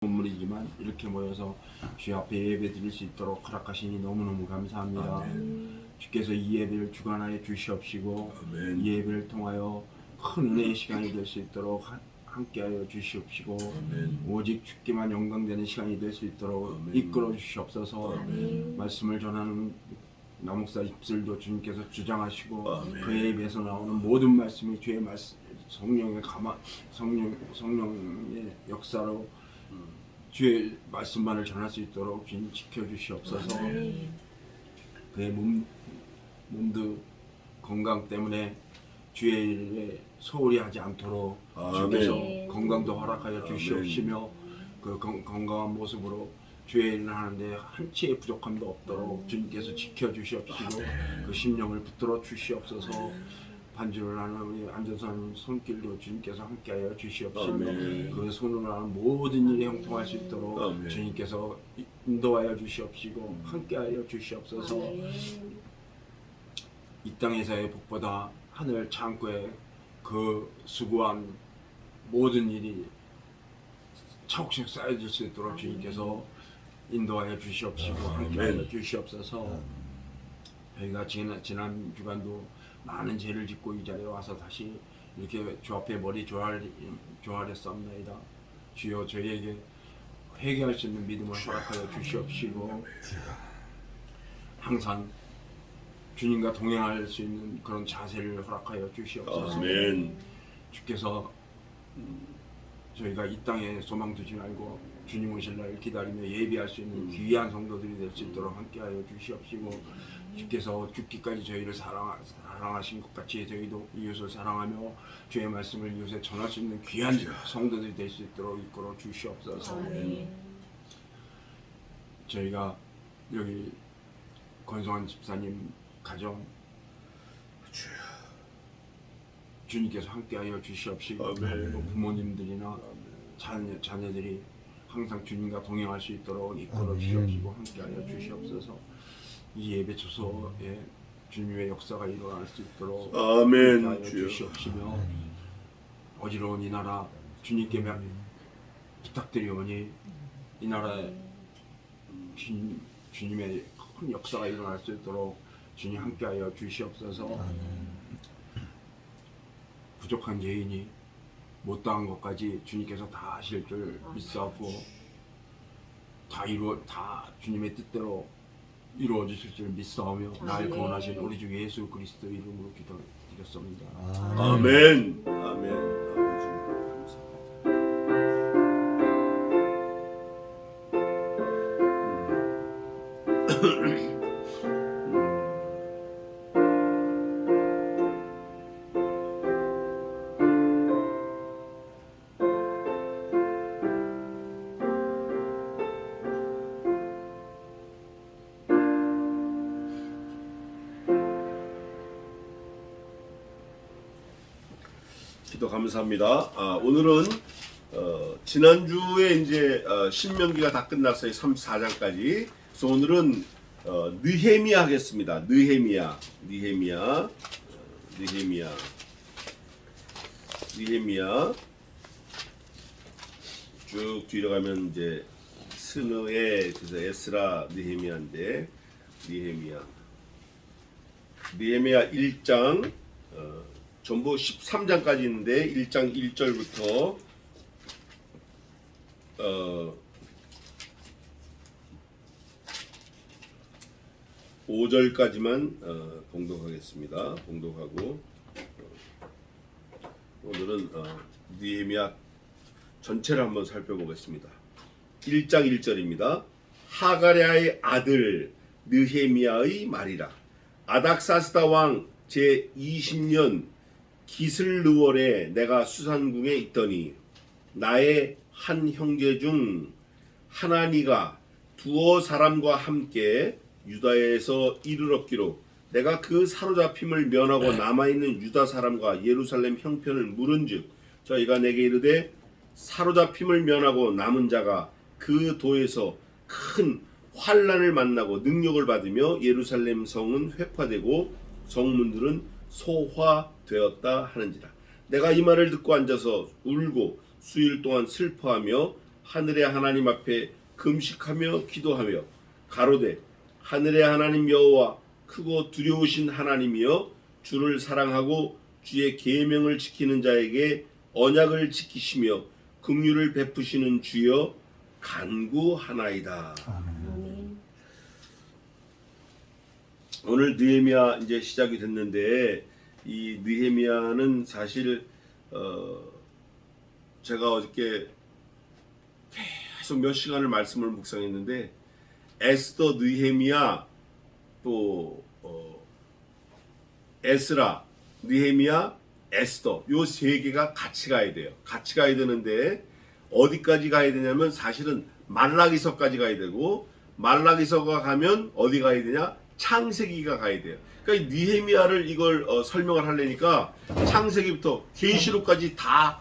본물이지만 이렇게 모여서 주 앞에 예배 드릴 수 있도록 허락하시니 너무너무 감사합니다. 아멘. 주께서 이 예배를 주관하여 주시옵시고 아멘. 이 예배를 통하여 큰 은혜의 시간이 될 수 있도록 함께하여 주시옵시고 아멘. 오직 주께만 영광되는 시간이 될 수 있도록 아멘. 이끌어 주시옵소서. 아멘. 말씀을 전하는 남목사 입술도 주님께서 주장하시고 아멘. 그의 입에서 나오는 모든 말씀이 주의 말씀 성령의 성령의 역사로 주의 말씀만을 전할 수 있도록 주님 지켜주시옵소서. 그의 몸도 건강 때문에 주의 일에 소홀히 하지 않도록 주께서 건강도 허락하여 주시옵시며 그 건강한 모습으로 주의 일을 하는데 한치의 부족함도 없도록 주님께서 지켜주시옵시고 그 심령을 붙들어 주시옵소서. 반주를 하는 우리 안전사님 손길도 주님께서 함께하여 주시옵시고 그 손으로 하는 모든 일에 형통할 수 있도록 주님께서 인도하여 주시옵시고 함께하여 주시옵소서. 이 땅에서의 복보다 하늘 창고에 그 수고한 모든 일이 차곡차곡 쌓여질 수 있도록 주님께서 인도하여 주시옵시고 함께하여 주시옵소서. 저희가 지난 주간도 많은 죄를 짓고 이 자리에 와서 다시 이렇게 주 앞에 머리 조아렸사옵나이다. 주여 저희에게 회개할 수 있는 믿음을 허락하여 주시옵시고 항상 주님과 동행할 수 있는 그런 자세를 허락하여 주시옵소서. 아멘. 주께서 저희가 이 땅에 소망 두지 말고 주님 오실 날 기다리며 예비할 수 있는 귀한 성도들이 될 수 있도록 함께하여 주시옵시고 주께서 죽기까지 저희를 사랑하신 것 같이 저희도 이웃을 사랑하며 주의 말씀을 이웃에 전할 수 있는 귀한 성도들이 될 수 있도록 이끌어 주시옵소서. 저희가 여기 권성환 집사님 가정 주님께서 함께하여 주시옵시고 또 부모님들이나 자녀들이 항상 주님과 동행할 수 있도록 이끌어 주시옵시고 함께하여 주시옵소서. 이 예배 초소에 주님의 역사가 일어날 수 있도록 함께하여 주시옵시며 어지러운 이 나라 주님께 부탁드리오니 이 나라에 주님의 큰 역사가 일어날 수 있도록 주님 함께하여 주시옵소서. 부족한 죄인이 못다한 것까지 주님께서 다 하실 줄 믿사옵고 다 주님의 뜻대로 이루어 주실 줄 믿사오며 날 구원하신 우리 주 예수 그리스도 이름으로 기도드렸습니다. 아멘. 아멘. 아버지 감사합니다. 기도 감사합니다. 오늘은 지난주에 이제 신명기가 다 끝났어요. 34장까지. 그래서 오늘은 느헤미야 하겠습니다. 느헤미야 쭉 뒤로 가면 이제 스느에 그래서 에스라 느헤미야인데 느헤미야 1장 전부 13장까지 있는데 1장 1절부터 5절까지만 봉독하겠습니다. 봉독하고 오늘은 느헤미야 전체를 한번 살펴보겠습니다. 1장 1절입니다. 하가랴의 아들 느헤미야의 말이라. 아닥사스다 왕 제20년 기슬르월에 내가 수산궁에 있더니 나의 한 형제 중 하나니가 두어 사람과 함께 유다에서 이르렀기로 내가 그 사로잡힘을 면하고 남아있는 유다 사람과 예루살렘 형편을 물은즉 저희가 내게 이르되 사로잡힘을 면하고 남은 자가 그 도에서 큰 환난을 만나고 능력을 받으며 예루살렘 성은 회파되고 성문들은 소화되었다 하는지라. 내가 이 말을 듣고 앉아서 울고 수일 동안 슬퍼하며 하늘의 하나님 앞에 금식하며 기도하며 가로되 하늘의 하나님 여호와 크고 두려우신 하나님이여 주를 사랑하고 주의 계명을 지키는 자에게 언약을 지키시며 긍휼을 베푸시는 주여 간구하나이다. 아멘. 오늘 느헤미야 이제 시작이 됐는데 이 느헤미야는 사실 제가 어저께 계속 몇 시간을 말씀을 묵상했는데 에스더, 느헤미야 또 에스라, 느헤미야, 에스더 요 세 개가 같이 가야 돼요. 같이 가야 되는데 어디까지 가야 되냐면 사실은 말라기서까지 가야 되고 말라기서가 가면 어디 가야 되냐? 창세기가 가야 돼요. 그러니까 이 느헤미야를 이걸 설명을 하려니까 창세기부터 계시록까지 다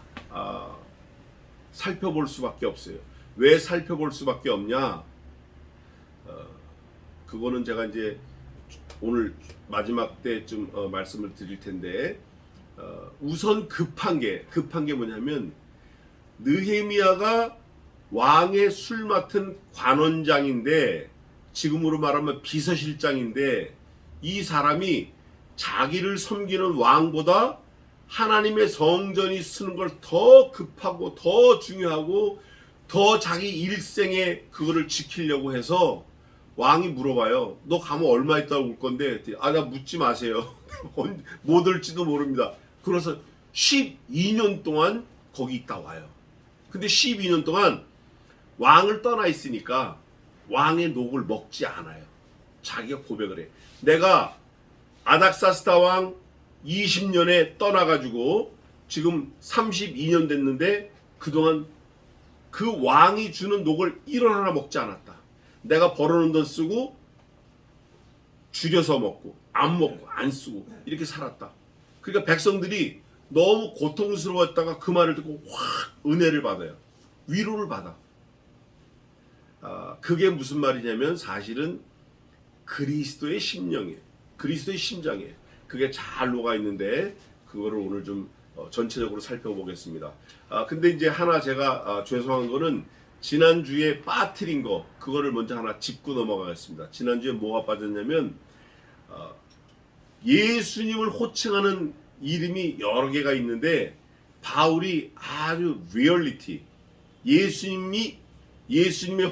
살펴볼 수밖에 없어요. 왜 살펴볼 수밖에 없냐? 그거는 제가 이제 오늘 마지막 때쯤 말씀을 드릴 텐데 우선 급한 게 뭐냐면 느헤미야가 왕의 술 맡은 관원장인데 지금으로 말하면 비서실장인데 이 사람이 자기를 섬기는 왕보다 하나님의 성전이 쓰는 걸 더 급하고 더 중요하고 더 자기 일생에 그거를 지키려고 해서 왕이 물어봐요. 너 가면 얼마 있다고 올 건데? 아, 나 묻지 마세요. 못 올지도 모릅니다. 그래서 12년 동안 거기 있다 와요. 근데 12년 동안 왕을 떠나 있으니까 왕의 녹을 먹지 않아요. 자기가 고백을 해. 내가 아닥사스다 왕 20년에 떠나가지고 지금 32년 됐는데 그동안 그 왕이 주는 녹을 1원 하나 먹지 않았다. 내가 벌어놓은 돈 쓰고 줄여서 먹고 안 먹고 안 쓰고 이렇게 살았다. 그러니까 백성들이 너무 고통스러웠다가 그 말을 듣고 확 은혜를 받아요. 위로를 받아. 그게 무슨 말이냐면 사실은 그리스도의 심령이에요. 그리스도의 심장이에요. 그게 잘 녹아 있는데 그거를 오늘 좀 전체적으로 살펴보겠습니다. 근데 이제 하나 제가 죄송한 거는 지난주에 빠뜨린 거 그거를 먼저 하나 짚고 넘어가겠습니다. 지난주에 뭐가 빠졌냐면 예수님을 호칭하는 이름이 여러 개가 있는데 바울이 아주 리얼리티 예수님의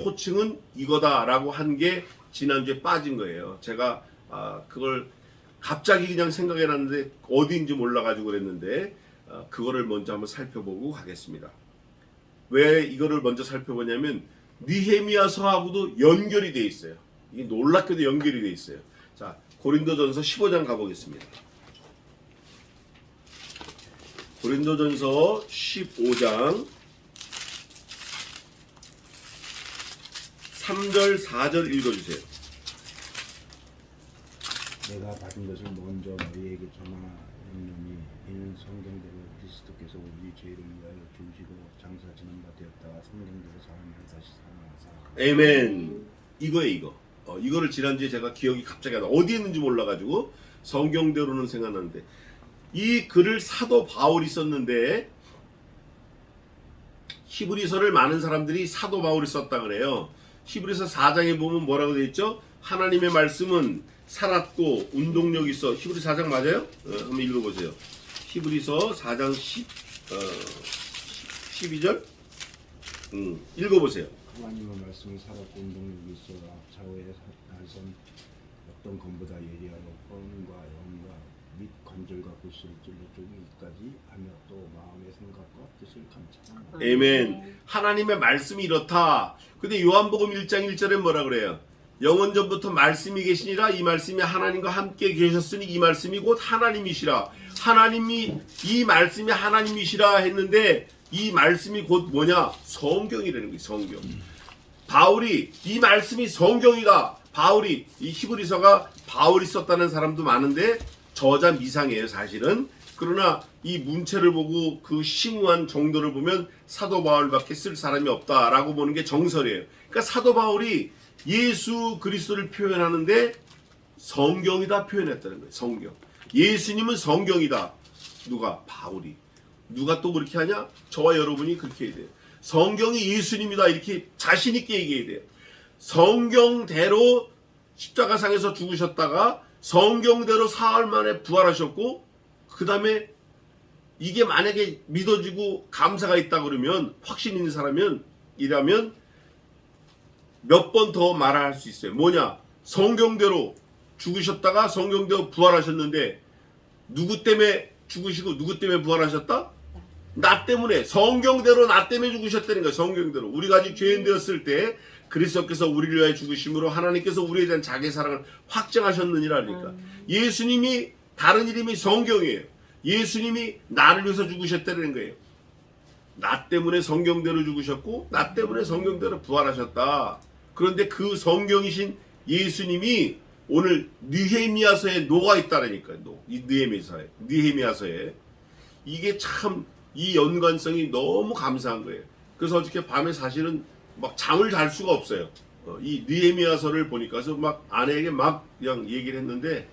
호칭은 이거다라고 한 게 지난주에 빠진 거예요. 제가 그걸 갑자기 그냥 생각해 놨는데 어디인지 몰라가지고 그랬는데 그거를 먼저 한번 살펴보고 가겠습니다. 왜 이거를 먼저 살펴보냐면 느헤미야서하고도 연결이 돼 있어요. 이게 놀랍게도 연결이 돼 있어요. 자, 고린도전서 15장 가보겠습니다. 고린도전서 15장 3절 4절 읽어주세요. 내가 받은 것을 먼저 너희에게 전하였노니 이는 성경대로 그리스도께서 우리 죄를 위하여 죽으시고 장사 지는 바 되었다가 성경대로 사람을 다시 살아나사. 에멘. 이거예요. 이거를 지난주에 제가 기억이 갑자기 안 나. 어디에 있는지 몰라가지고 성경대로는 생각나는데 이 글을 사도 바울이 썼는데 히브리서를 많은 사람들이 사도 바울이 썼다 그래요. 히브리서 4장에 보면 뭐라고 되어 있죠? 하나님의 말씀은 살았고 운동력이 있어. 히브리 4장 맞아요? 한번 읽어보세요. 히브리서 4장 12절 읽어보세요. 하나님의 말씀이 살았고 운동력이 있어 좌우의 날선 어떤 검보다 예리하여 뻔과 영과 및 관절과 골수를 찔러 쪼개기까지 하며 또 마음의 생각과 뜻을 감찰한다. 에멘. 하나님의 말씀이 이렇다. 근데 요한복음 1장 1절에 뭐라 그래요? 영원전부터 말씀이 계시니라. 이 말씀이 하나님과 함께 계셨으니 이 말씀이 곧 하나님이시라. 하나님이 이 말씀이 하나님이시라 했는데 이 말씀이 곧 뭐냐? 성경이라는 거예요. 성경. 바울이 이 말씀이 성경이다. 바울이 이 히브리서가 바울이 썼다는 사람도 많은데 저자 미상이에요. 사실은. 그러나 이 문체를 보고 그 심오한 정도를 보면 사도 바울밖에 쓸 사람이 없다라고 보는 게 정설이에요. 그러니까 사도 바울이 예수 그리스도를 표현하는데 성경이다 표현했다는 거예요. 성경. 예수님은 성경이다. 누가? 바울이. 누가 또 그렇게 하냐? 저와 여러분이 그렇게 해야 돼요. 성경이 예수님이다 이렇게 자신 있게 얘기해야 돼요. 성경대로 십자가상에서 죽으셨다가 성경대로 사흘 만에 부활하셨고 그 다음에 이게 만약에 믿어지고 감사가 있다 그러면 확신 있는 사람은 이라면 몇 번 더 말할 수 있어요. 뭐냐? 성경대로 죽으셨다가 성경대로 부활하셨는데 누구 때문에 죽으시고 누구 때문에 부활하셨다? 나 때문에. 성경대로 나 때문에 죽으셨다는 거예요. 성경대로. 우리가 아직 죄인 되었을 때 그리스도께서 우리를 위하여 죽으심으로 하나님께서 우리에 대한 자기 사랑을 확증하셨느니라니까. 예수님이 다른 이름이 성경이에요. 예수님이 나를 위해서 죽으셨다는 거예요. 나 때문에 성경대로 죽으셨고 나 때문에 성경대로 부활하셨다. 그런데 그 성경이신 예수님이 오늘 느헤미야서에 녹아 있다라니까요. 이 느헤미야서에 이게 참 이 연관성이 너무 감사한 거예요. 그래서 어저께 밤에 사실은 막 잠을 잘 수가 없어요. 이 느헤미야서를 보니까 그래서 막 아내에게 막 그냥 얘기를 했는데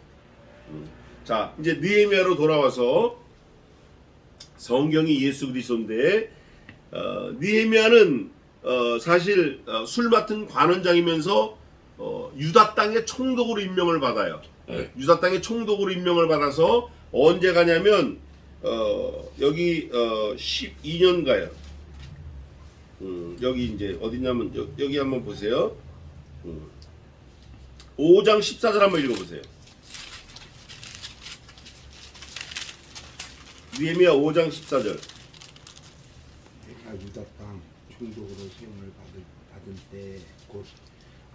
자 이제 느헤미야로 돌아와서 성경이 예수 그리스도인데 느헤미야는 사실 술 맡은 관원장이면서 유다 땅의 총독으로 임명을 받아요. 유다 땅의 총독으로 임명을 받아서 언제 가냐면 여기 12년 가요. 여기 이제 어디냐면 여기 한번 보세요. 5장 14절 한번 읽어보세요. 느헤미야 5장 14절. 내가 유다 땅 총독으로 세움을 받은 때 곧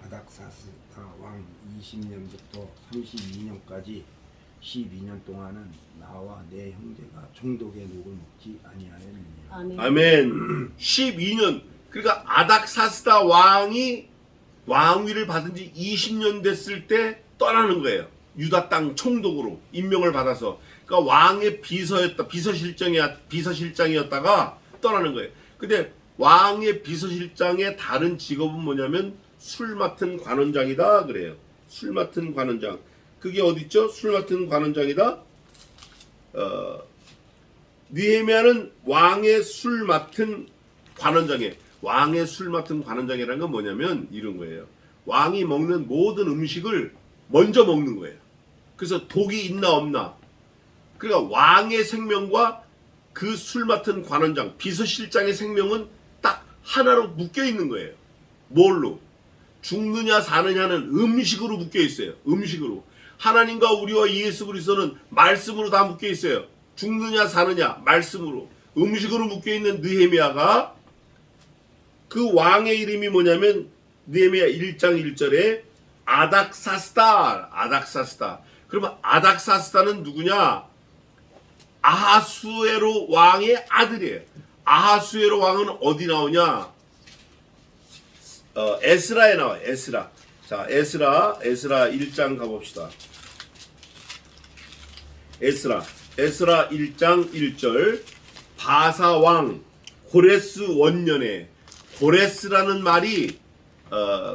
아닥사스다 왕 20년부터 32년까지 12년 동안은 나와 내 형제가 총독의 녹을 먹지 아니하였느니라. 아멘. 12년. 그러니까 아닥사스다 왕이 왕위를 받은 지 20년 됐을 때 떠나는 거예요. 유다 땅 총독으로 임명을 받아서. 그러니까 왕의 비서실장이었다가 떠나는 거예요. 근데 왕의 비서실장의 다른 직업은 뭐냐면 술 맡은 관원장이다 그래요. 술 맡은 관원장. 그게 어딨죠? 술 맡은 관원장이다. 느헤미야는 왕의 술 맡은 관원장이에요. 왕의 술 맡은 관원장이라는 건 뭐냐면 이런 거예요. 왕이 먹는 모든 음식을 먼저 먹는 거예요. 그래서 독이 있나 없나. 그러니까 왕의 생명과 그 술 맡은 관원장, 비서실장의 생명은 딱 하나로 묶여 있는 거예요. 뭘로? 죽느냐 사느냐는 음식으로 묶여 있어요. 음식으로. 하나님과 우리와 예수 그리스도는 말씀으로 다 묶여 있어요. 죽느냐 사느냐 말씀으로. 음식으로 묶여 있는 느헤미야가 그 왕의 이름이 뭐냐면 느헤미야 1장 1절에 아닥사스다. 그러면 아닥사스다는 누구냐? 아하수에로 왕의 아들이에요. 아하수에로 왕은 어디 나오냐? 에스라에 나와요. 에스라. 자, 에스라 1장 가봅시다. 에스라 1장 1절. 바사 왕 고레스 원년에, 고레스라는 말이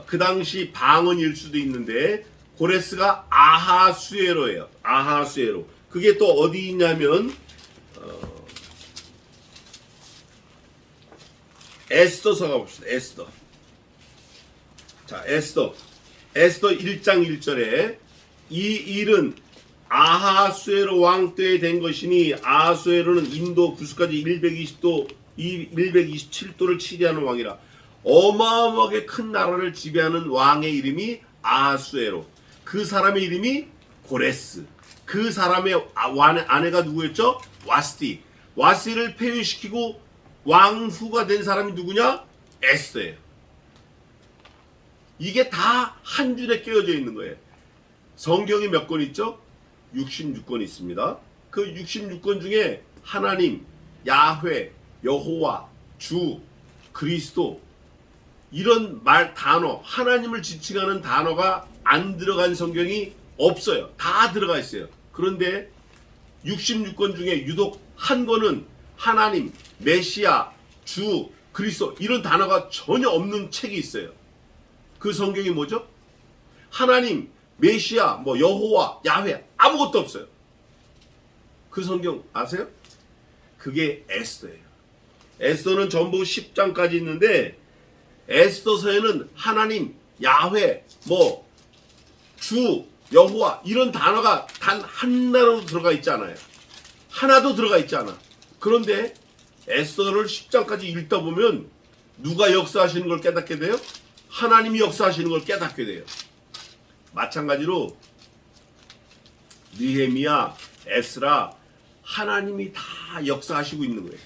그 당시 방언일 수도 있는데 고레스가 아하수에로예요. 아하수에로. 그게 또 어디 있냐면 에스더서 가봅시다. 에스더. 자, 에스더 1장 1절에 이 일은 아하수에로 왕 때에 된 것이니 아하수에로는 인도 구스까지 127도를 치리하는 왕이라. 어마어마하게 큰 나라를 지배하는 왕의 이름이 아하수에로. 그 사람의 이름이 고레스. 그 사람의 아내가 누구였죠? 와스티. 와스티를 폐위시키고 왕후가 된 사람이 누구냐? 에스더예요. 이게 다 한 줄에 깨어져 있는 거예요. 성경이 몇 권 있죠? 66권 있습니다. 그 66권 중에 하나님, 야훼, 여호와, 주, 그리스도 이런 단어, 하나님을 지칭하는 단어가 안 들어간 성경이 없어요. 다 들어가 있어요. 그런데 66권 중에 유독 한 권은 하나님, 메시아, 주, 그리스도 이런 단어가 전혀 없는 책이 있어요. 그 성경이 뭐죠? 하나님, 메시아, 여호와, 야훼 아무것도 없어요. 그 성경 아세요? 그게 에스더예요. 에스더는 전부 10장까지 있는데 에스더서에는 하나님, 야훼, 뭐 주, 여호와 이런 단어가 단 한 단어도 들어가 있지 않아요. 하나도 들어가 있지 않아. 그런데 에스더를 10장까지 읽다 보면 누가 역사하시는 걸 깨닫게 돼요? 하나님이 역사하시는 걸 깨닫게 돼요. 마찬가지로 느헤미야, 에스라 하나님이 다 역사하시고 있는 거예요.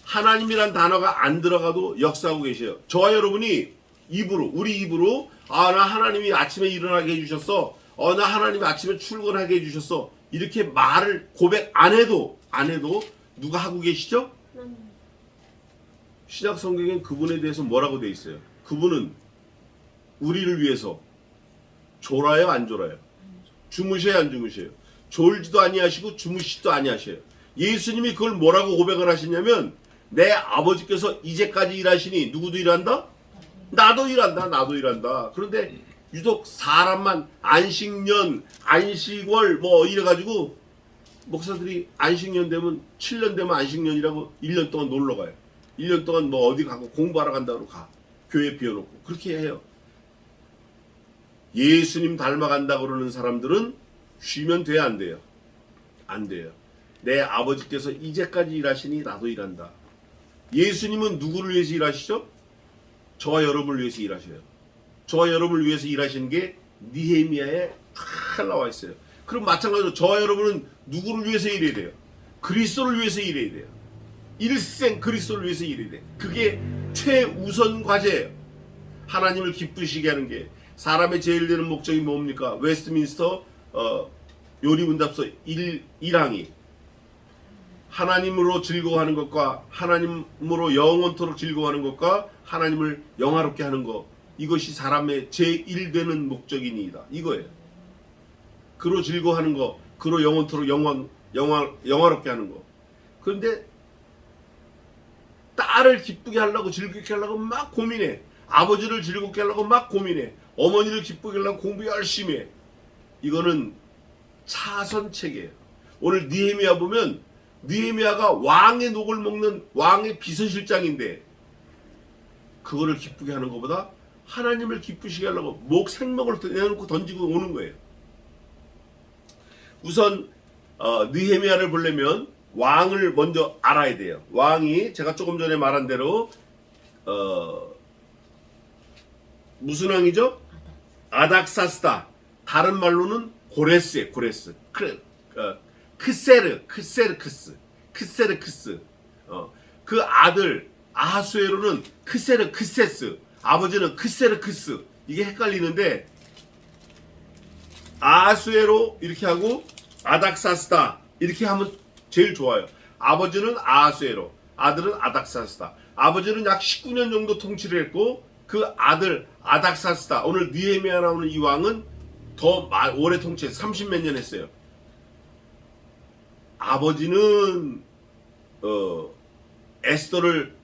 하나님이란 단어가 안 들어가도 역사하고 계셔요. 저와 여러분이 입으로, 우리 입으로 나 하나님이 아침에 일어나게 해주셨어. 나 하나님이 아침에 출근하게 해주셨어. 이렇게 말을 고백 안 해도 누가 하고 계시죠? 신약 성경엔 그분에 대해서 뭐라고 돼 있어요? 그분은 우리를 위해서 졸아요, 안 졸아요? 주무셔요, 안 주무셔요? 졸지도 아니하시고 주무시지도 아니하셔요. 예수님이 그걸 뭐라고 고백을 하시냐면 내 아버지께서 이제까지 일하시니 누구도 일한다? 나도 일한다, 나도 일한다. 그런데 유독 사람만 안식년, 안식월 뭐 이래가지고 목사들이 안식년 되면 7년 되면 안식년이라고 1년 동안 놀러 가요. 1년 동안 뭐 어디 가고 공부하러 간다고 가. 교회 비워놓고 그렇게 해요. 예수님 닮아간다 그러는 사람들은 쉬면 돼요, 안 돼요? 안 돼요. 내 아버지께서 이제까지 일하시니 나도 일한다. 예수님은 누구를 위해서 일하시죠? 저와 여러분을 위해서 일하셔요. 저와 여러분을 위해서 일하시는 게 느헤미야에 잘 나와 있어요. 그럼 마찬가지로 저와 여러분은 누구를 위해서 일해야 돼요? 그리스도를 위해서 일해야 돼요. 일생 그리스도를 위해서 일해야 돼요. 그게 최우선 과제예요. 하나님을 기쁘시게 하는 게 사람의 제일 되는 목적이 뭡니까? 웨스트민스터 요리문답서 1항이 하나님으로 즐거워하는 것과 하나님으로 영원토록 즐거워하는 것과 하나님을 영화롭게 하는 것, 이것이 사람의 제1되는 목적이니이다. 이거예요. 그로 즐거워하는 것, 그로 영원토록 영화롭게 하는 것. 그런데 딸을 기쁘게 하려고 즐겁게 하려고 막 고민해. 아버지를 즐겁게 하려고 막 고민해. 어머니를 기쁘게 하려고 공부 열심히 해. 이거는 차선책이에요. 오늘 느헤미야 보면 느헤미야가 왕의 녹을 먹는 왕의 비서실장인데 그거를 기쁘게 하는 것보다 하나님을 기쁘시게 하려고 생명을 내놓고 던지고 오는 거예요. 우선 느헤미야를 보려면 왕을 먼저 알아야 돼요. 왕이 제가 조금 전에 말한 대로 무슨 왕이죠? 아닥사스다. 다른 말로는 고레스예요. 고레스. 크세르크스. 그 아들 아하수에로는 크세르크세스. 아버지는 크세르크스. 이게 헷갈리는데 아하수에로 이렇게 하고 아닥사스다 이렇게 하면 제일 좋아요. 아버지는 아하수에로, 아들은 아닥사스다. 아버지는 약 19년 정도 통치를 했고 그 아들 아닥사스다. 오늘 느헤미야 나오는 이 왕은 더 오래 통치해서 30몇 년 했어요. 아버지는 에스더를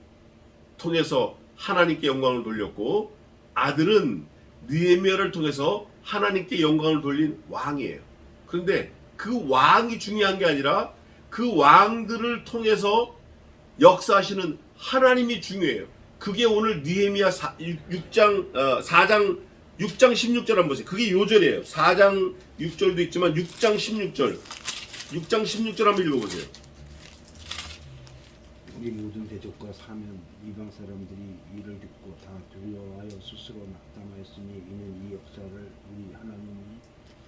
통해서 하나님께 영광을 돌렸고 아들은 느헤미야를 통해서 하나님께 영광을 돌린 왕이에요. 그런데 그 왕이 중요한 게 아니라 그 왕들을 통해서 역사하시는 하나님이 중요해요. 그게 오늘 느헤미야 4장 16절 한번 보세요. 그게 요절이에요. 4장 6절도 있지만 6장 16절. 6장 16절 한번 읽어보세요. 우리 모든 대적과 사면 이방 사람들이 이를 듣고 다 두려워하여 스스로 낙담하였으니 이는 이 역사를 우리 하나님이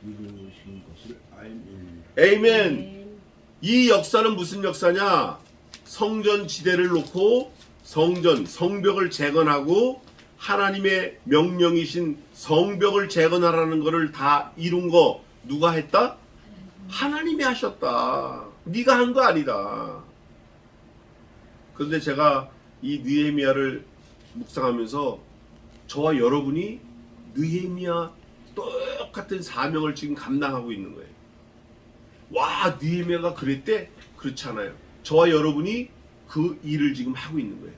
이루신 것을 알미니라. 에이멘. 이 역사는 무슨 역사냐? 성전 지대를 놓고 성벽을 재건하고 하나님의 명령이신 성벽을 재건하라는 것을 다 이룬 거 누가 했다? 하나님이 하셨다. 네가 한 거 아니다. 그런데 제가 이 느헤미야를 묵상하면서 저와 여러분이 느헤미야 똑같은 사명을 지금 감당하고 있는 거예요. 와, 느헤미야가 그랬대? 그렇지 않아요. 저와 여러분이 그 일을 지금 하고 있는 거예요.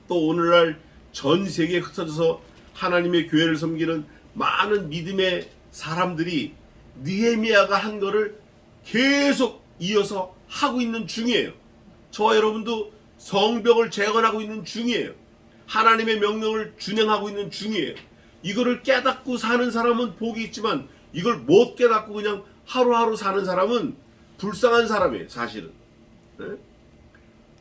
또 오늘날 전 세계에 흩어져서 하나님의 교회를 섬기는 많은 믿음의 사람들이 느헤미야가 한 거를 계속 이어서 하고 있는 중이에요. 저와 여러분도 성벽을 재건하고 있는 중이에요. 하나님의 명령을 준행하고 있는 중이에요. 이거를 깨닫고 사는 사람은 복이 있지만 이걸 못 깨닫고 그냥 하루하루 사는 사람은 불쌍한 사람이에요. 사실은. 네?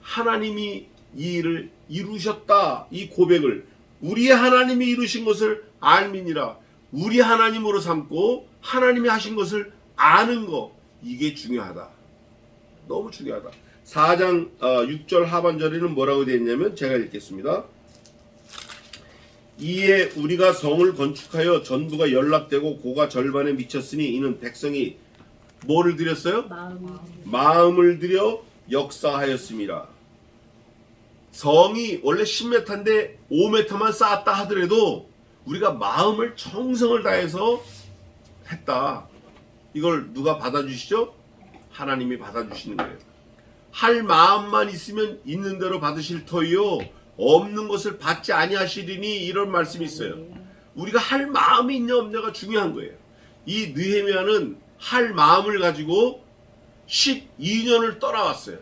하나님이 이 일을 이루셨다. 이 고백을 우리의 하나님이 이루신 것을 알미니라. 우리 하나님으로 삼고 하나님이 하신 것을 아는 거, 이게 중요하다. 너무 중요하다. 4장 6절 하반절에는 뭐라고 되어 있냐면 제가 읽겠습니다. 이에 우리가 성을 건축하여 전부가 연락되고 고가 절반에 미쳤으니 이는 백성이 뭐를 드렸어요? 마음을 들여 역사하였습니다. 성이 원래 10m인데 5m만 쌓았다 하더라도 우리가 마음을 정성을 다해서 했다. 이걸 누가 받아주시죠? 하나님이 받아주시는 거예요. 할 마음만 있으면 있는 대로 받으실 터이요 없는 것을 받지 아니하시리니, 이런 말씀이 있어요. 우리가 할 마음이 있냐 없냐가 중요한 거예요. 이 느헤미야는 할 마음을 가지고 12년을 떠나왔어요.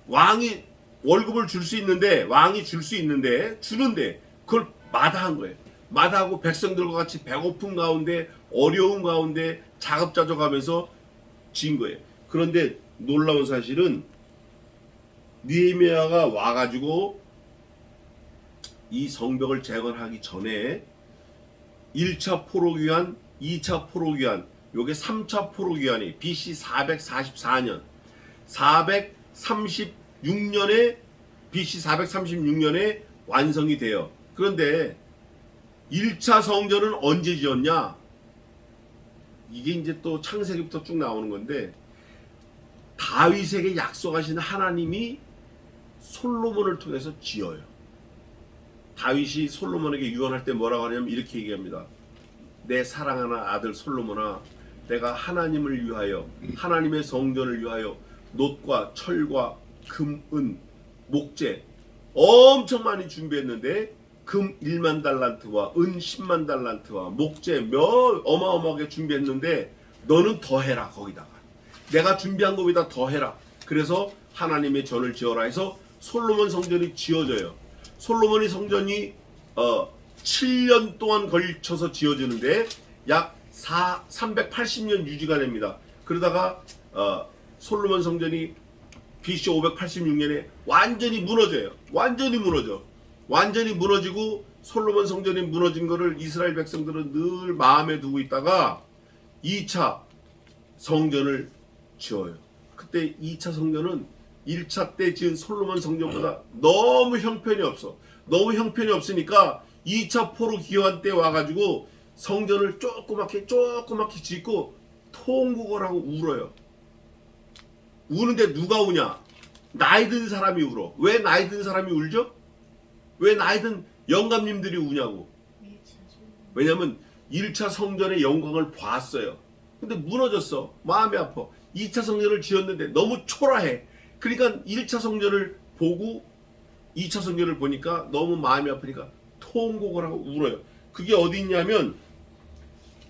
왕이 월급을 줄 수 있는데, 왕이 줄 수 있는데 주는데 그걸 마다한 거예요. 마다하고 백성들과 같이 배고픈 가운데 어려운 가운데 자급자족하면서 진 거예요. 그런데 놀라운 사실은 느헤미야가 와가지고 이 성벽을 재건하기 전에 1차 포로기한, 2차 포로기한, 요게 3차 포로기한이 BC 444년 436년에 BC 436년에 완성이 돼요. 그런데 1차 성전은 언제 지었냐? 이게 이제 또 창세기부터 쭉 나오는 건데, 다윗에게 약속하신 하나님이 솔로몬을 통해서 지어요. 다윗이 솔로몬에게 유언할 때 뭐라고 하냐면 이렇게 얘기합니다. 내 사랑하는 아들 솔로몬아, 내가 하나님을 위하여, 하나님의 성전을 위하여 놋과 철과 금, 은, 목재 엄청 많이 준비했는데 금 1만 달란트와 은 10만 달란트와 목재 어마어마하게 준비했는데 너는 더해라. 거기다가 내가 준비한 것보다 더해라. 그래서 하나님의 전을 지어라 해서 솔로몬 성전이 지어져요. 솔로몬이 성전이 7년 동안 걸쳐서 지어지는데 약 380년 유지가 됩니다. 그러다가 솔로몬 성전이 BC 586년에 완전히 무너져요. 완전히 무너지고 솔로몬 성전이 무너진 거를 이스라엘 백성들은 늘 마음에 두고 있다가 2차 성전을 지어요. 그때 2차 성전은 1차 때 지은 솔로몬 성전보다 너무 형편이 없어. 너무 형편이 없으니까 2차 포로 기환 때 와가지고 성전을 조그맣게 짓고 통곡을 하고 울어요. 우는데 누가 우냐? 나이 든 사람이 울어. 왜 나이 든 사람이 울죠? 왜 나이 든 영감님들이 우냐고. 왜냐면 1차 성전의 영광을 봤어요. 근데 무너졌어. 마음이 아파. 2차 성전을 지었는데 너무 초라해. 그러니까 1차 성전을 보고 2차 성전을 보니까 너무 마음이 아프니까 통곡을 하고 울어요. 그게 어디 있냐면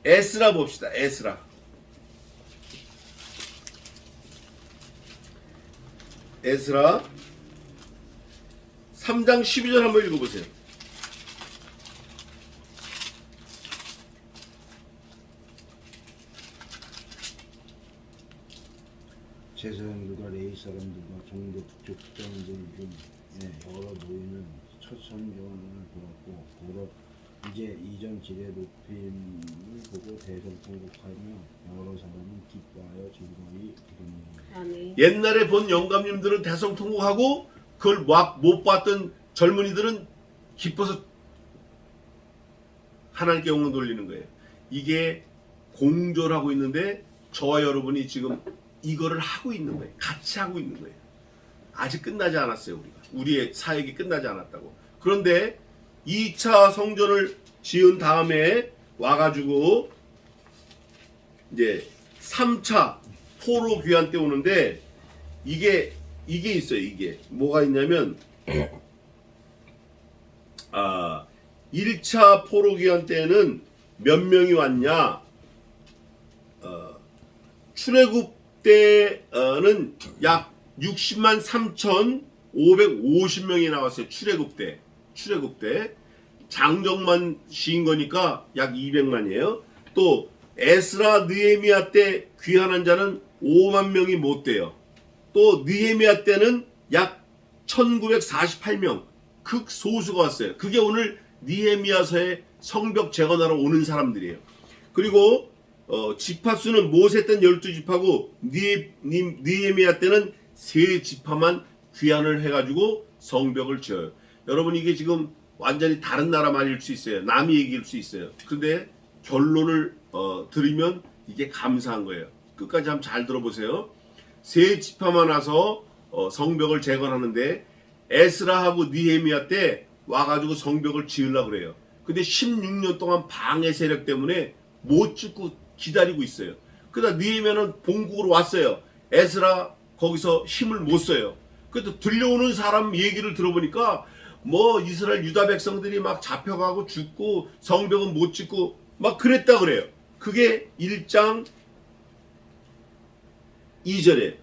에스라 봅시다. 에스라 3장 12절 한번 읽어보세요. 제사장들과 레위 사람들과 종교 족장들 중에 여러 노인은 첫 성전을 보았고 보러 이제 이전 지대 높임을 보고 대성통곡하며 여러 사람은 기뻐하여 즐거이 부르는. 옛날에 본 영감님들은 대성통곡하고 그걸 못 봤던 젊은이들은 기뻐서 하나님께 영광 돌리는 거예요. 이게 공존하고 있는데 저와 여러분이 지금 이거를 하고 있는 거예요. 같이 하고 있는 거예요. 아직 끝나지 않았어요. 우리의 사역이 끝나지 않았다고. 그런데 2차 성전을 지은 다음에 와가지고 이제 3차 포로 귀환 때 오는데 이게 있어요. 이게 뭐가 있냐면 1차 포로 귀환 때는 몇 명이 왔냐? 출애굽 때는 약 60만 3천 550명이 나왔어요. 출애굽 때 장정만 시인 거니까 약 200만이에요. 또 에스라 느헤미야 때 귀환한 자는 5만 명이 못 돼요. 또 느헤미야 때는 약 1948명 극소수가 왔어요. 그게 오늘 느헤미야서의 성벽 재건하러 오는 사람들이에요. 그리고 지파수는 모세 때는 12지파고 느헤미야 때는 3지파만 귀환을 해가지고 성벽을 지어요. 여러분 이게 지금 완전히 다른 나라 말일 수 있어요. 남이 얘기일 수 있어요. 근데 결론을 들으면 이게 감사한 거예요. 끝까지 한번 잘 들어보세요. 3지파만 와서 성벽을 재건하는데 에스라하고 느헤미야 때 와가지고 성벽을 지으려고 그래요. 근데 16년 동안 방해 세력 때문에 못 짓고 기다리고 있어요. 그러다 느헤미야는 본국으로 왔어요. 에스라 거기서 힘을 못 써요. 그래도 들려오는 사람 얘기를 들어보니까 뭐 이스라엘 유다 백성들이 막 잡혀가고 죽고 성벽은 못 짓고 막 그랬다 그래요. 그게 1장 2절에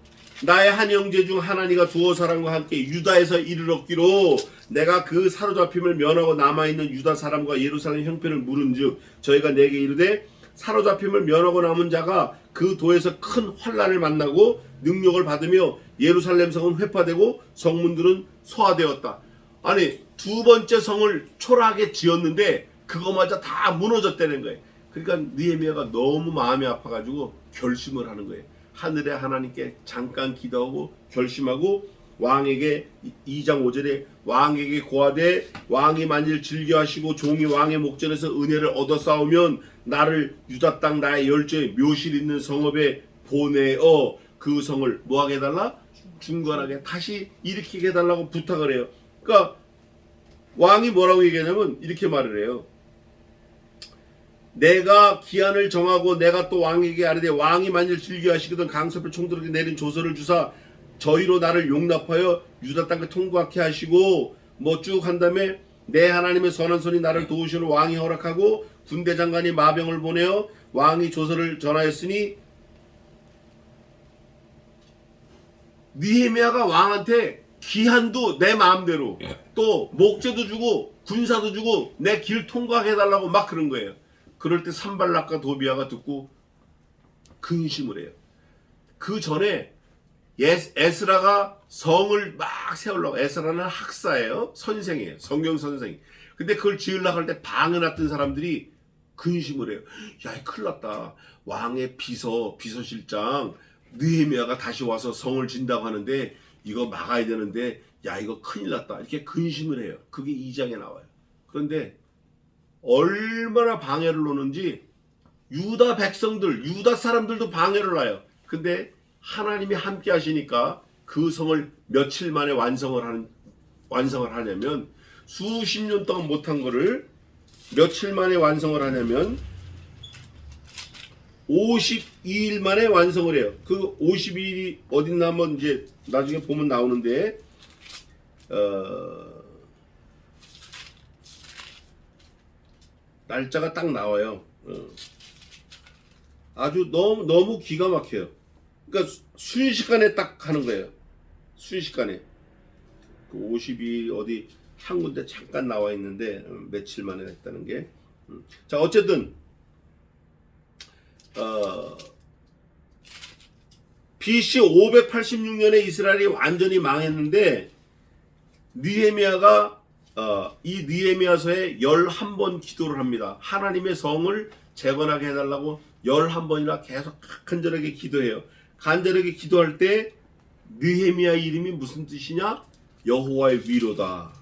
나의 한 형제 중 하나니가 두어 사람과 함께 유다에서 이를 얻기로 내가 그 사로잡힘을 면하고 남아있는 유다 사람과 예루살렘 형편을 물은즉 저희가 내게 이르되 사로잡힘을 면하고 남은 자가 그 도에서 큰 환난을 만나고 능력을 받으며 예루살렘 성은 회파되고 성문들은 소화되었다. 아니 두 번째 성을 초라하게 지었는데 그거마저 다 무너졌다는 거예요. 그러니까 느헤미야가 너무 마음이 아파가지고 결심을 하는 거예요. 하늘의 하나님께 잠깐 기도하고 결심하고 왕에게 2장 5절에 왕에게 고하되 왕이 만일 즐겨하시고 종이 왕의 목전에서 은혜를 얻어 싸우면 나를 유다 땅 나의 열조의 묘실 있는 성읍에 보내어 그 성을 뭐하게 해달라? 중건하게 다시 일으키게 해달라고 부탁을 해요. 그러니까 왕이 뭐라고 얘기하냐면 이렇게 말을 해요. 내가 기한을 정하고 내가 또 왕에게 아뢰되 왕이 만일 즐겨하시거든 강섭의 총독에게 내린 조서를 주사 저희로 나를 용납하여 유다 땅을 통과하게 하시고 뭐 쭉 한 다음에 내 하나님의 선한 손이 나를 도우시는 왕이 허락하고 군대 장관이 마병을 보내어 왕이 조서를 전하였으니 느헤미야가 왕한테 기한도 내 마음대로 또 목재도 주고 군사도 주고 내 길 통과하게 해달라고 막 그런 거예요. 그럴 때 산발락과 도비아가 듣고 근심을 해요. 그 전에 에스라가 성을 막 세우려고, 에스라는 학사예요. 선생이에요. 성경 선생. 근데 그걸 지으려고 할 때 방해놨던 사람들이 근심을 해요. 야, 큰일 났다. 왕의 비서실장 느헤미야가 다시 와서 성을 진다고 하는데 이거 막아야 되는데 야, 이거 큰일 났다. 이렇게 근심을 해요. 그게 2장에 나와요. 그런데 얼마나 방해를 놓는지 유다 백성들, 유다 사람들도 방해를 놔요. 근데 하나님이 함께 하시니까 그 성을 며칠 만에 완성을 하냐면 수십 년 동안 못한 거를 며칠 만에 완성을 하냐면 52일 만에 완성을 해요. 그 52일이 어딨나 한번 이제 나중에 보면 나오는데 날짜가 딱 나와요. 아주 너무 기가 막혀요. 그러니까 순식간에 딱 하는 거예요. 순식간에. 그 52일 어디 한 군데 잠깐 나와 있는데 며칠 만에 했다는 게. 자, 어쨌든 BC 586년에 이스라엘이 완전히 망했는데 느헤미야가 이 느헤미야서에 11번 기도를 합니다. 하나님의 성을 재건하게 해달라고 11번이나 계속 간절하게 기도해요. 간절하게 기도할 때 느헤미야 이름이 무슨 뜻이냐? 여호와의 위로다.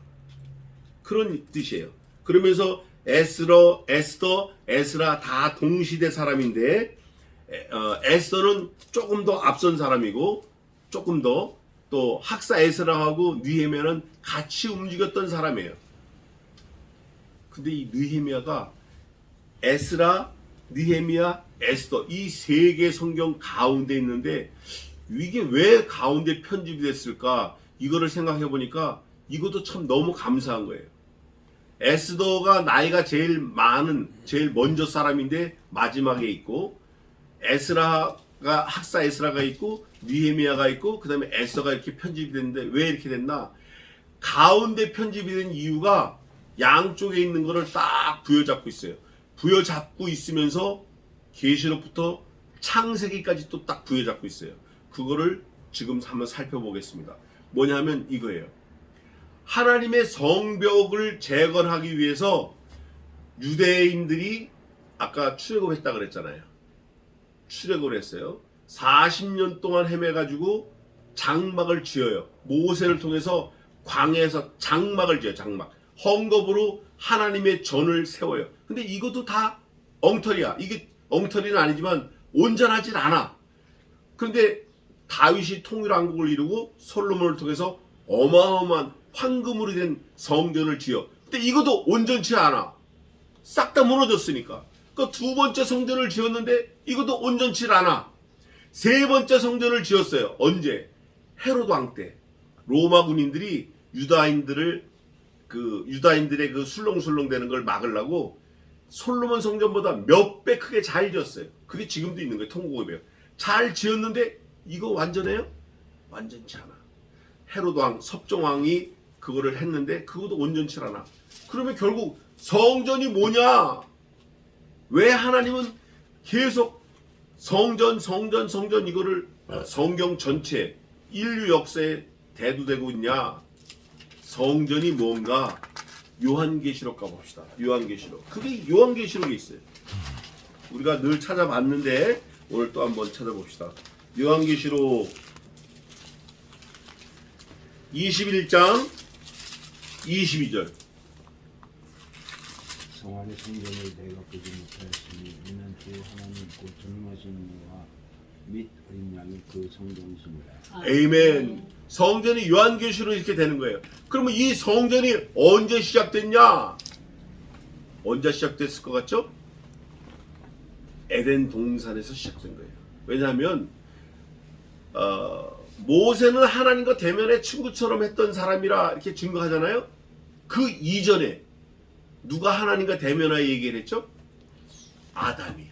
그런 뜻이에요. 그러면서 에스더, 에스라 다 동시대 사람인데 에스더는 조금 더 앞선 사람이고 조금 더 또 학사 에스라하고 느헤미야는 같이 움직였던 사람이에요. 근데 이 느헤미야가 에스라, 느헤미야, 에스더 이 세 개 성경 가운데 있는데 이게 왜 가운데 편집이 됐을까? 이거를 생각해 보니까 이것도 참 너무 감사한 거예요. 에스더가 나이가 제일 먼저 사람인데 마지막에 있고 에스라가 학사 에스라가 있고 느헤미야가 있고 그 다음에 에스더가 이렇게 편집이 됐는데 왜 이렇게 됐나? 가운데 편집이 된 이유가 양쪽에 있는 거를 딱 부여잡고 있어요. 부여잡고 있으면서 계시록부터 창세기까지 또 딱 부여잡고 있어요. 그거를 지금 한번 살펴보겠습니다. 뭐냐면 이거예요. 하나님의 성벽을 재건하기 위해서 유대인들이 아까 출애굽했다 그랬잖아요. 출애굽을 했어요. 40년 동안 헤매가지고 장막을 지어요. 모세를 통해서 광야에서 장막을 지어요. 장막. 헝겊으로 하나님의 전을 세워요. 근데 이것도 다 엉터리야. 이게 엉터리는 아니지만 온전하진 않아. 그런데 다윗이 통일왕국을 이루고 솔로몬을 통해서 어마어마한 황금으로 된 성전을 지어. 근데 이것도 온전치 않아. 싹 다 무너졌으니까. 그 두 번째 성전을 지었는데 이것도 온전치 않아. 세 번째 성전을 지었어요. 언제? 헤로드 왕 때. 로마 군인들이 유다인들의 그 술렁술렁 되는 걸 막으려고 솔로몬 성전보다 몇 배 크게 잘 지었어요. 그게 지금도 있는 거예요. 통곡이에요. 잘 지었는데 이거 완전해요? 완전치 않아. 헤로드 왕, 섭정 왕이 그거를 했는데 그것도 온전치 않아. 그러면 결국 성전이 뭐냐? 왜 하나님은 계속 성전 이거를 성경 전체 인류 역사에 대두되고 있냐? 성전이 뭔가? 요한계시록 가봅시다. 요한계시록. 그게 요한계시록에 있어요. 우리가 늘 찾아봤는데 오늘 또 한번 찾아봅시다. 요한계시록 21장 22절. 성 안의 성전을 내가 보지 못하였으니 이는 주 하나님 곧 전능하신 이와 및 어린 양이 그 성전이시니라. 에이멘. 성전이 요한계시로 이렇게 되는 거예요. 그러면 이 성전이 언제 시작됐냐? 언제 시작됐을 것 같죠? 에덴 동산에서 시작된 거예요. 왜냐하면 모세는 하나님과 대면에 친구처럼 했던 사람이라 이렇게 증거하잖아요. 그 이전에 누가 하나님과 대면하여 얘기를 했죠? 아담이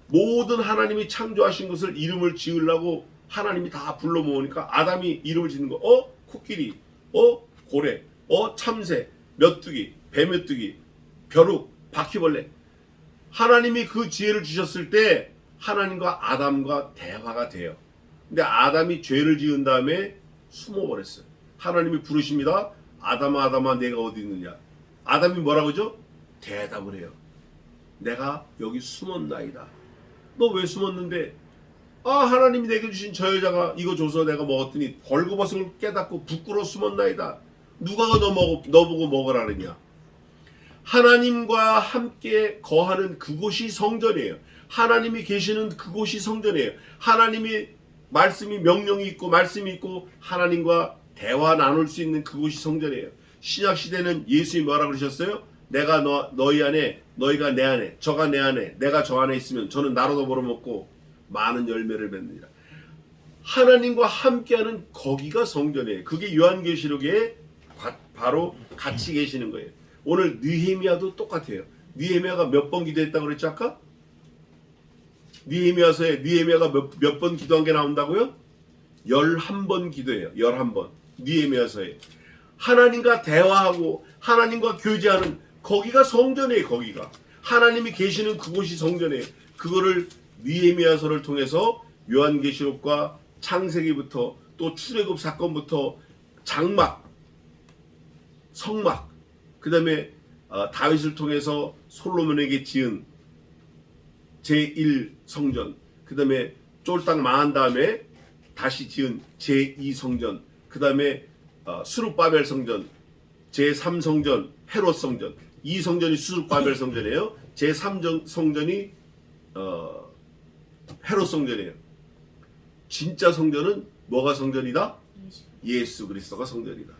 모든 하나님이 창조하신 것을 이름을 지으려고 하나님이 다 불러 모으니까 아담이 이름을 짓는 거. 코끼리, 고래, 참새, 메뚜기, 뱀메뚜기, 벼룩, 바퀴벌레. 하나님이 그 지혜를 주셨을 때 하나님과 아담과 대화가 돼요. 근데 아담이 죄를 지은 다음에 숨어버렸어요. 하나님이 부르십니다. 아담아 내가 어디 있느냐. 아담이 뭐라고 하죠? 대답을 해요. 내가 여기 숨었나이다. 너 왜 숨었는데? 하나님이 내게 주신 저 여자가 이거 줘서 내가 먹었더니 벌거벗음을 깨닫고 부끄러워 숨었나이다. 누가 너 보고 먹으라느냐. 하나님과 함께 거하는 그곳이 성전이에요. 하나님이 계시는 그곳이 성전이에요. 하나님이 말씀이 명령이 있고 말씀이 있고 하나님과 대화 나눌 수 있는 그곳이 성전이에요. 신약 시대는 예수님이 뭐라고 그러셨어요? 내가 너희 안에, 너희가 내 안에, 저가 내 안에, 내가 저 안에 있으면 저는 나로 더불어 먹고 많은 열매를 맺느니라. 하나님과 함께하는 거기가 성전이에요. 그게 요한계시록에 바로 같이 계시는 거예요. 오늘 느헤미야도 똑같아요. 느헤미야가 몇 번 기도했다고 그랬죠 아까? 느헤미야서에 느헤미야가 몇 번 기도한 게 나온다고요? 11번 기도해요. 11번. 느헤미야서에 하나님과 대화하고 하나님과 교제하는 거기가 성전이에요. 거기가 하나님이 계시는 그곳이 성전이에요. 그거를 느헤미야서를 통해서 요한계시록과 창세기부터 또 출애굽 사건부터 장막, 성막, 그 다음에 다윗을 통해서 솔로몬에게 지은 제1성전, 그 다음에 쫄딱 망한 다음에 다시 지은 제2성전, 그 다음에 수룹바벨 성전, 제3성전 헤롯 성전, 이 성전이 수룹바벨 성전이에요. 제3성전이 헤롯 성전이에요. 진짜 성전은 뭐가 성전이다? 예수 그리스도가 성전이다.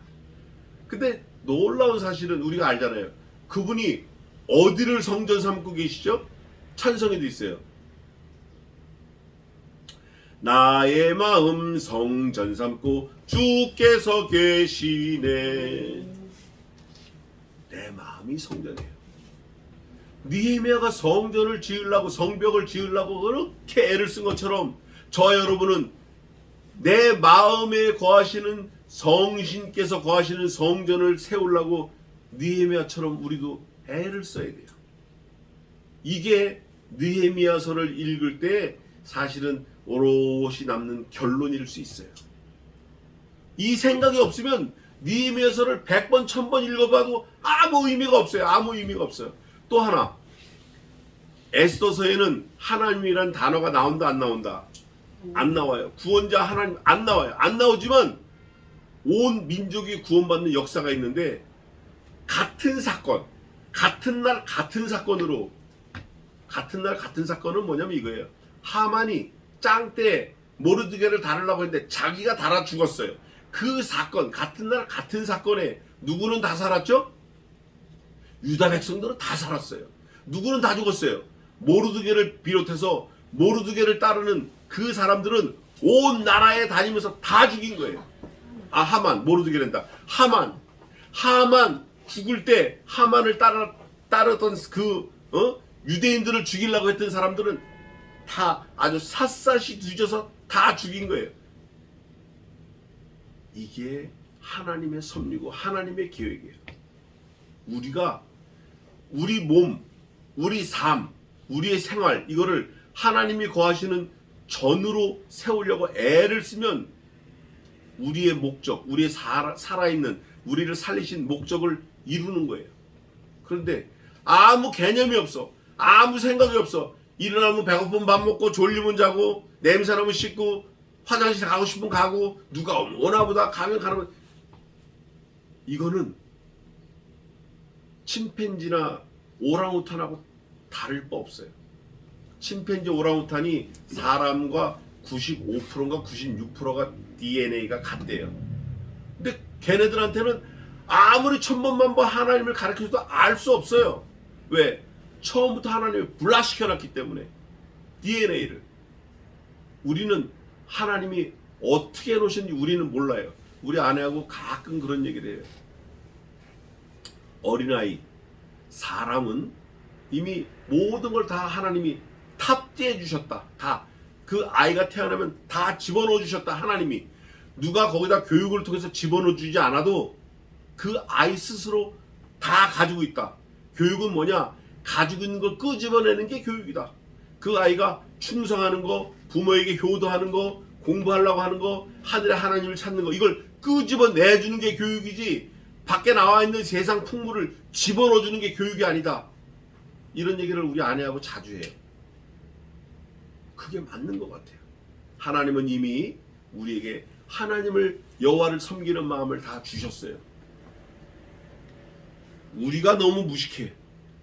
근데 놀라운 사실은 우리가 알잖아요. 그분이 어디를 성전 삼고 계시죠? 찬송에도 있어요. 나의 마음 성전 삼고 주께서 계시네. 내 마음이 성전이에요. 느헤미야가 성전을 지으려고 성벽을 지으려고 그렇게 애를 쓴 것처럼 저와 여러분은 내 마음에 거하시는 성신께서 거하시는 성전을 세우려고 느헤미야처럼 우리도 애를 써야 돼요. 이게 느헤미야서를 읽을 때 사실은 오롯이 남는 결론일 수 있어요. 이 생각이 없으면 느헤미야서를 100번 1000번 읽어봐도 아무 의미가 없어요. 아무 의미가 없어요. 또 하나, 에스더서에는 하나님이란 단어가 나온다 안 나온다? 안 나와요. 구원자 하나님 안 나와요. 안 나오지만 온 민족이 구원받는 역사가 있는데 같은 사건, 같은 날 같은 사건으로 같은 날 같은 사건은 뭐냐면 이거예요. 하만이 짱때 모르드게를 다루려고 했는데 자기가 달아 죽었어요. 그 사건, 같은 날 같은 사건에 누구는 다 살았죠? 유다 백성들은 다 살았어요. 누구는 다 죽었어요. 모르드게를 비롯해서 모르드게를 따르는 그 사람들은 온 나라에 다니면서 다 죽인 거예요. 아, 하만, 모르드게란다. 하만 죽을 때 하만을 따르던 그 유대인들을 죽이려고 했던 사람들은 다 아주 샅샅이 뒤져서 다 죽인 거예요. 이게 하나님의 섭리고 하나님의 계획이에요. 우리가 우리 몸, 우리 삶, 우리의 생활 이거를 하나님이 거하시는 전으로 세우려고 애를 쓰면 우리의 목적, 우리의 살아있는 우리를 살리신 목적을 이루는 거예요. 그런데 아무 개념이 없어. 아무 생각이 없어. 일어나면 배고프면 밥 먹고 졸리면 자고 냄새나면 씻고 화장실 가고 싶으면 가고 누가 오나보다 가면 가는. 이거는 침팬지나 오랑우탄하고 다를 바 없어요. 침팬지 오랑우탄이 사람과 95%인가 96%가 DNA가 같대요. 근데 걔네들한테는 아무리 천번만번 하나님을 가르쳐줘도 알 수 없어요. 왜? 처음부터 하나님을 불화시켜놨기 때문에 DNA를. 우리는 하나님이 어떻게 해놓으셨는지 우리는 몰라요. 우리 아내하고 가끔 그런 얘기를 해요. 어린아이, 사람은 이미 모든 걸 다 하나님이 탑재해 주셨다. 다. 그 아이가 태어나면 다 집어넣어 주셨다. 하나님이. 누가 거기다 교육을 통해서 집어넣어 주지 않아도 그 아이 스스로 다 가지고 있다. 교육은 뭐냐? 가지고 있는 걸 끄집어내는 게 교육이다. 그 아이가 충성하는 거, 부모에게 효도하는 거, 공부하려고 하는 거, 하늘의 하나님을 찾는 거, 이걸 끄집어내주는 게 교육이지 밖에 나와 있는 세상 풍물을 집어넣어주는 게 교육이 아니다. 이런 얘기를 우리 아내하고 자주 해요. 그게 맞는 것 같아요. 하나님은 이미 우리에게 하나님을 여호와를 섬기는 마음을 다 주셨어요. 우리가 너무 무식해.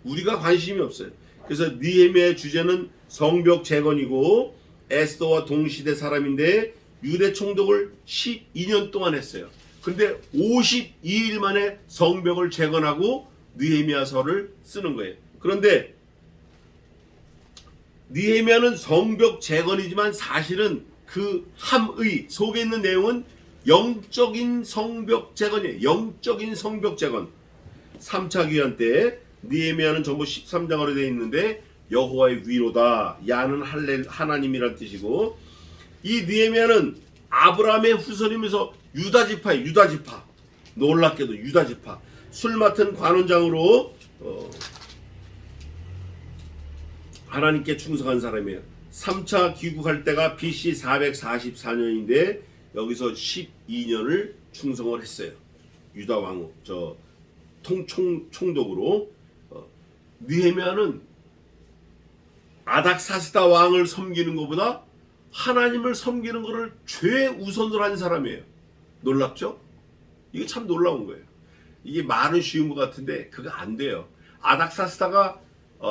우리가 관심이 없어요. 그래서 느헤미야의 주제는 성벽 재건이고 에스더와 동시대 사람인데 유대 총독을 12년 동안 했어요. 근데 52일 만에 성벽을 재건하고 느헤미야서를 쓰는 거예요. 그런데 느헤미야는 성벽 재건이지만 사실은 그 함의 속에 있는 내용은 영적인 성벽 재건이에요. 영적인 성벽 재건. 3차 귀환 때 느헤미야는 전부 13장으로 되어 있는데 여호와의 위로다. 야는 하나님이란 뜻이고, 이 느헤미야는 아브라함의 후손이면서 유다지파예요. 유다지파. 놀랍게도 유다지파. 술 맡은 관원장으로 하나님께 충성한 사람이에요. 3차 귀국할 때가 BC 444년인데 여기서 12년을 충성을 했어요. 유다 왕 총독으로. 느헤미야는 아닥사스다 왕을 섬기는 것보다 하나님을 섬기는 것을 최우선으로 한 사람이에요. 놀랍죠? 이게 참 놀라운 거예요. 이게 말은 쉬운 것 같은데 그거 안 돼요. 아닥사스다가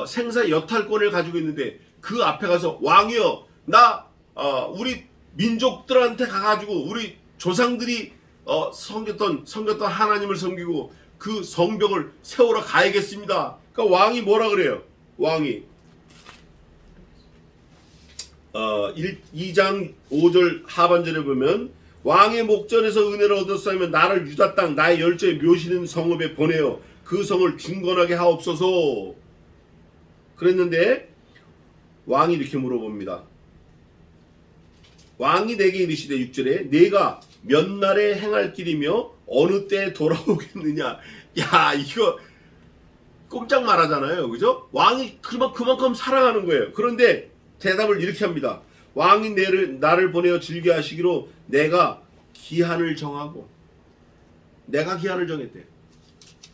생사 여탈권을 가지고 있는데 그 앞에 가서 왕이여, 나 우리 민족들한테 가가지고 우리 조상들이 섬겼던 하나님을 섬기고 그 성벽을 세우러 가야겠습니다. 그러니까 왕이 뭐라 그래요? 왕이 2장 5절 하반절에 보면 왕의 목전에서 은혜를 얻었으면 나를 유다 땅 나의 열조의 묘시는 성읍에 보내어 그 성을 중건하게 하옵소서. 그랬는데 왕이 이렇게 물어봅니다. 왕이 내게 이르시되 6절에 내가 몇 날에 행할 길이며 어느 때에 돌아오겠느냐. 야, 이거 꼼짝 말하잖아요. 그죠? 왕이 그만큼 사랑하는 거예요. 그런데 대답을 이렇게 합니다. 왕이 나를 보내어 즐겨 하시기로 내가 기한을 정하고, 내가 기한을 정했대.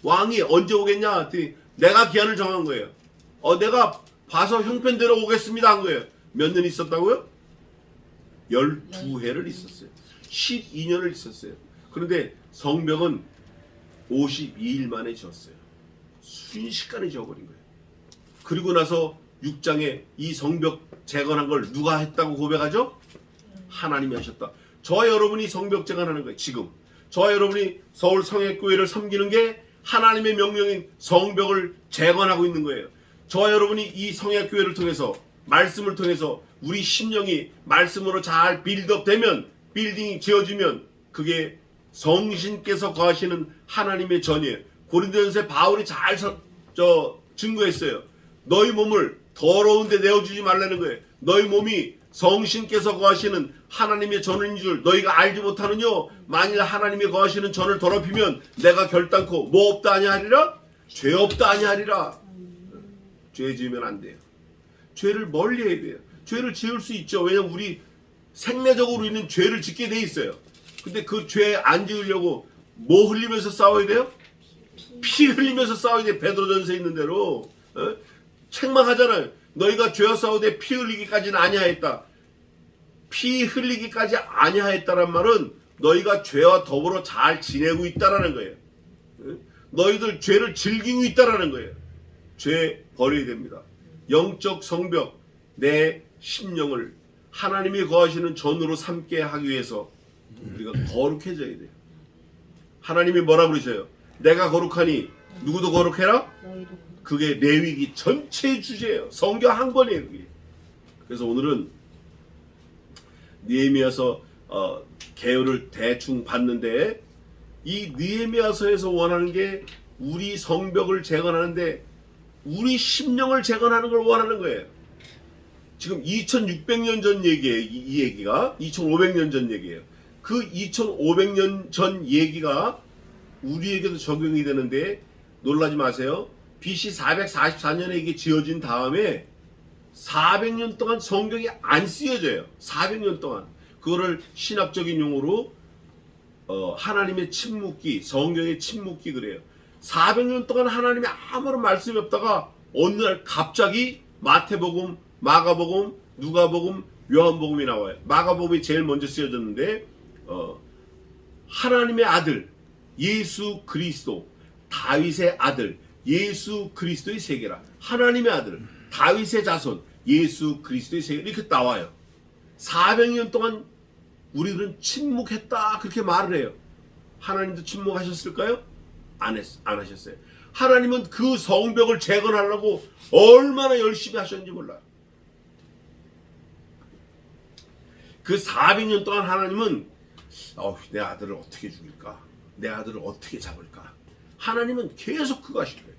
왕이 언제 오겠냐 했더니 내가 기한을 정한 거예요. 내가 봐서 형편대로 오겠습니다 한 거예요. 몇 년 있었다고요? 12해를 있었어요. 12년을 있었어요. 그런데 성벽은 52일 만에 지었어요. 순식간에 지어버린 거예요. 그리고 나서 6장에 이 성벽 재건한 걸 누가 했다고 고백하죠? 하나님이 하셨다. 저와 여러분이 성벽 재건하는 거예요. 지금 저와 여러분이 서울 성회교회를 섬기는 게 하나님의 명령인 성벽을 재건하고 있는 거예요. 저와 여러분이 이 성회교회를 통해서, 말씀을 통해서 우리 심령이 말씀으로 잘 빌드업 되면, 빌딩이 지어지면 그게 성신께서 거하시는 하나님의 전이에요. 고린도전서에 바울이 잘 증거했어요. 너희 몸을 더러운 데 내어주지 말라는 거예요. 너희 몸이 성신께서 거하시는 하나님의 전인 줄 너희가 알지 못하느뇨. 만일 하나님이 거하시는 전을 더럽히면 내가 결단코 뭐 없다 아니하리라? 죄 없다 아니하리라. 죄 지으면 안 돼요. 죄를 멀리 해야 돼요. 죄를 지을 수 있죠. 왜냐면 우리 생내적으로 우리는 죄를 짓게 돼 있어요. 근데 그 죄 안 지으려고 뭐 흘리면서 싸워야 돼요? 피 흘리면서 싸워야 돼. 베드로전서에 있는 대로. 책망하잖아요. 너희가 죄와 싸우되 피 흘리기까지는 아니하였다. 피 흘리기까지 아니하였다란 말은 너희가 죄와 더불어 잘 지내고 있다라는 거예요. 너희들 죄를 즐기고 있다라는 거예요. 죄 버려야 됩니다. 영적 성벽, 내 심령을 하나님이 거하시는 전으로 삼게 하기 위해서 우리가 거룩해져야 돼요. 하나님이 뭐라 그러셔요? 내가 거룩하니 누구도 거룩해라? 그게 레위기 전체의 주제예요. 성경 한 권이에요. 그게. 그래서 오늘은 느헤미야서 개요를 대충 봤는데, 이 느헤미야서에서 원하는 게 우리 성벽을 재건하는데 우리 심령을 재건하는 걸 원하는 거예요. 지금 2600년 전 얘기예요. 이 얘기가 2500년 전 얘기예요. 그 2500년 전 얘기가 우리에게도 적용이 되는데 놀라지 마세요. BC 444년에 이게 지어진 다음에 400년 동안 성경이 안 쓰여져요. 400년 동안. 그거를 신학적인 용어로 하나님의 침묵기, 성경의 침묵기 그래요. 400년 동안 하나님이 아무런 말씀이 없다가 어느 날 갑자기 마태복음, 마가복음, 누가복음, 요한복음이 나와요. 마가복음이 제일 먼저 쓰여졌는데 하나님의 아들 예수 그리스도, 다윗의 아들 예수 그리스도의 세계라. 하나님의 아들 다윗의 자손 예수 그리스도의 세계, 이렇게 나와요. 400년 동안 우리들은 침묵했다 그렇게 말을 해요. 하나님도 침묵하셨을까요? 안 하셨어요. 하나님은 그 성벽을 재건하려고 얼마나 열심히 하셨는지 몰라요. 그 400년 동안 하나님은 내 아들을 어떻게 죽일까? 내 아들을 어떻게 잡을까? 하나님은 계속 그거 하실 거예요.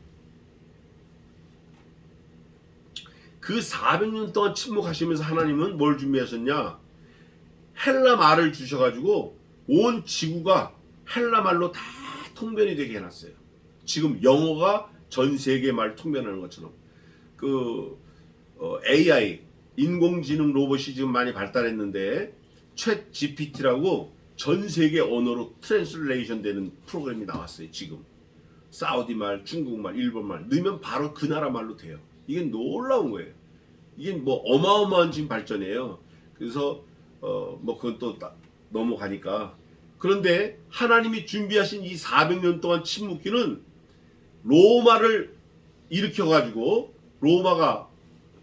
그 400년 동안 침묵하시면서 하나님은 뭘 준비하셨냐? 헬라 말을 주셔가지고 온 지구가 헬라 말로 다 통변이 되게 해놨어요. 지금 영어가 전 세계 말 통변하는 것처럼. AI 인공지능 로봇이 지금 많이 발달했는데 챗 GPT라고 전 세계 언어로 트랜슬레이션 되는 프로그램이 나왔어요. 지금 사우디 말, 중국 말, 일본 말 넣으면 바로 그 나라 말로 돼요. 이게 놀라운 거예요. 이게 뭐 어마어마한 지금 발전이에요. 그래서 뭐 그건 또 넘어가니까. 그런데 하나님이 준비하신 이 400년 동안 침묵기는 로마를 일으켜가지고 로마가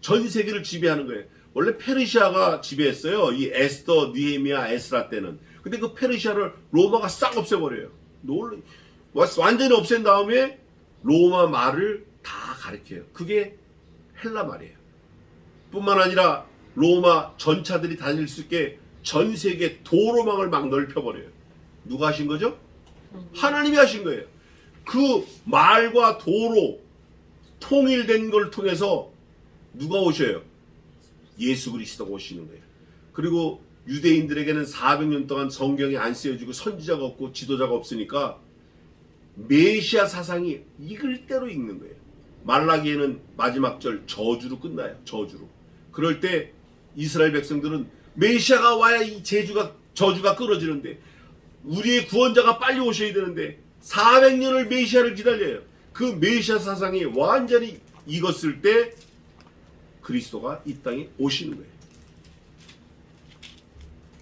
전 세계를 지배하는 거예요. 원래 페르시아가 지배했어요. 이 에스더, 느헤미야, 에스라 때는. 근데 그 페르시아를 로마가 싹 없애버려요. 완전히 없앤 다음에 로마 말을 다 가르쳐요. 그게 헬라 말이에요. 뿐만 아니라 로마 전차들이 다닐 수 있게 전 세계 도로망을 막 넓혀버려요. 누가 하신 거죠? 하나님이 하신 거예요. 그 말과 도로 통일된 걸 통해서 누가 오셔요? 예수 그리스도가 오시는 거예요. 그리고 유대인들에게는 400년 동안 성경이 안 쓰여지고 선지자가 없고 지도자가 없으니까 메시아 사상이 익을 대로 읽는 거예요. 말라기에는 마지막 절 저주로 끝나요. 저주로. 그럴 때 이스라엘 백성들은 메시아가 와야 이 저주가 끊어지는데 우리의 구원자가 빨리 오셔야 되는데 400년을 메시아를 기다려요. 그 메시아 사상이 완전히 익었을 때 그리스도가 이 땅에 오시는 거예요.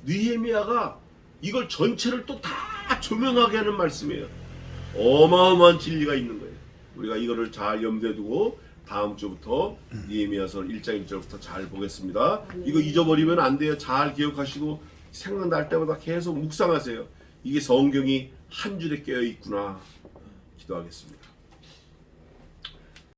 느헤미야가 이걸 전체를 또 다 조명하게 하는 말씀이에요. 어마어마한 진리가 있는 거예요. 우리가 이거를 잘 염두에 두고 다음 주부터 느헤미야서 1장 1절부터 잘 보겠습니다. 이거 잊어버리면 안 돼요. 잘 기억하시고 생각날 때마다 계속 묵상하세요. 이게 성경이 한 줄에 깨어 있구나. 기도하겠습니다.